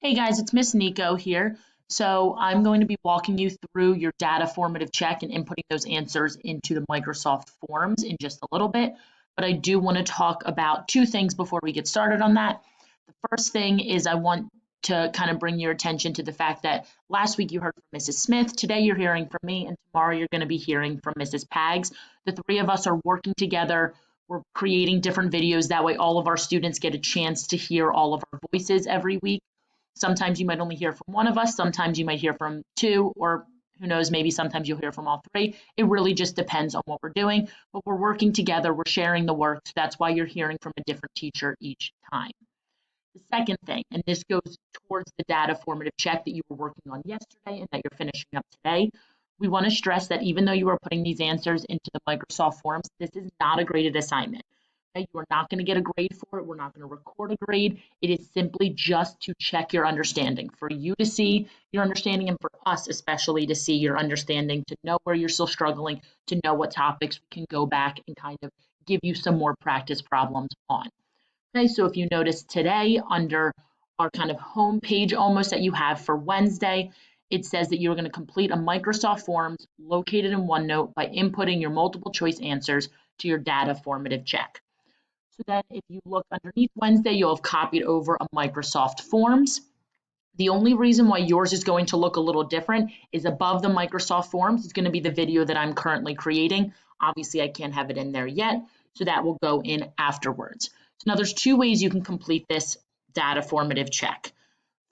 Hey guys, it's Miss Nico here. So I'm going to be walking you through your data formative check and inputting those answers into the Microsoft Forms in just a little bit. But I do want to talk about two things before we get started on that. The first thing is I want to kind of bring your attention to the fact that last week you heard from Mrs. Smith, today you're hearing from me, and tomorrow you're going to be hearing from Mrs. Pags. The three of us are working together. We're creating different videos. That way all of our students get a chance to hear all of our voices every week. Sometimes you might only hear from one of us, sometimes you might hear from two, or who knows, maybe sometimes you'll hear from all three. It really just depends on what we're doing, but we're working together, we're sharing the work, so that's why you're hearing from a different teacher each time. The second thing, and this goes towards the data formative check that you were working on yesterday and that you're finishing up today, we want to stress that even though you are putting these answers into the Microsoft Forms, this is not a graded assignment. Okay? You are not going to get a grade for it. We're not going to record a grade. It is simply just to check your understanding, for you to see your understanding and for us especially to see your understanding, to know where you're still struggling, to know what topics we can go back and kind of give you some more practice problems on. Okay, so if you notice today under our kind of home page almost that you have for Wednesday, it says that you're going to complete a Microsoft Forms located in OneNote by inputting your multiple choice answers to your data formative check. So then if you look underneath Wednesday, you'll have copied over a Microsoft Forms. The only reason why yours is going to look a little different is above the Microsoft Forms is going to be the video that I'm currently creating. Obviously, I can't have it in there yet, so that will go in afterwards. So now there's two ways you can complete this data formative check.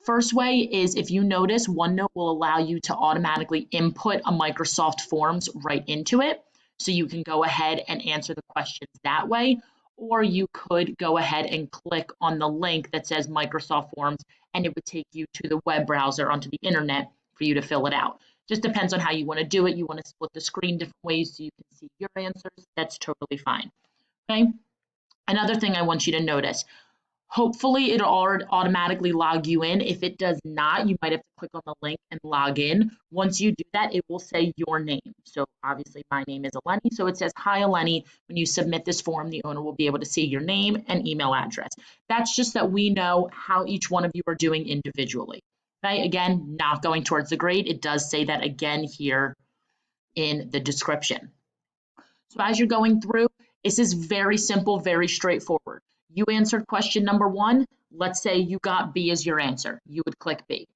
First way is if you notice, OneNote will allow you to automatically input a Microsoft Forms right into it. So you can go ahead and answer the questions that way, or you could go ahead and click on the link that says Microsoft Forms and it would take you to the web browser onto the internet for you to fill it out. Just depends on how you want to do it. You want to split the screen different ways so you can see your answers. That's totally fine. Okay. Another thing I want you to notice, hopefully it'll automatically log you in. If it does not, you might have to click on the link and log in. Once you do that, it will say your name. So obviously my name is Eleni. So it says, hi Eleni. When you submit this form, the owner will be able to see your name and email address. That's just that we know how each one of you are doing individually. Okay, again, not going towards the grade. It does say that again here in the description. So as you're going through, this is very simple, very straightforward. You answered question number one. Let's say you got B as your answer. You would click B.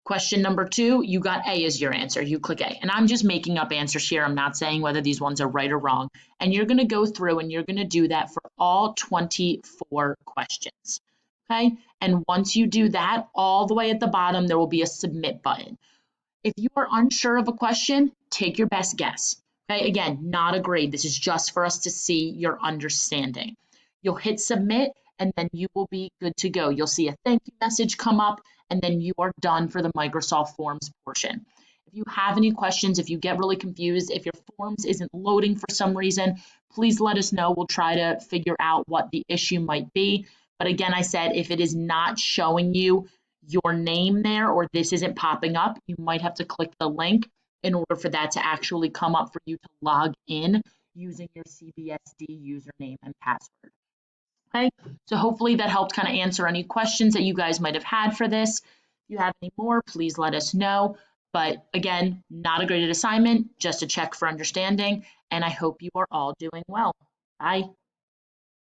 Question number two, you got A as your answer. You click A. And I'm just making up answers here. I'm not saying whether these ones are right or wrong. And you're going to go through and you're going to do that for all 24 questions. Okay? And once you do that, all the way at the bottom, there will be a submit button. If you are unsure of a question, take your best guess. Okay, again, not a grade. This is just for us to see your understanding. You'll hit submit and then you will be good to go. You'll see a thank you message come up and then you are done for the Microsoft Forms portion. If you have any questions, if you get really confused, if your forms isn't loading for some reason, please let us know. We'll try to figure out what the issue might be. But again, I said, if it is not showing you your name there or this isn't popping up, you might have to click the link in order for that to actually come up for you to log in using your CBSD username and password. Okay, so hopefully that helped kind of answer any questions that you guys might have had for this. If you have any more, please let us know. But again, not a graded assignment, just a check for understanding. And I hope you are all doing well. Bye.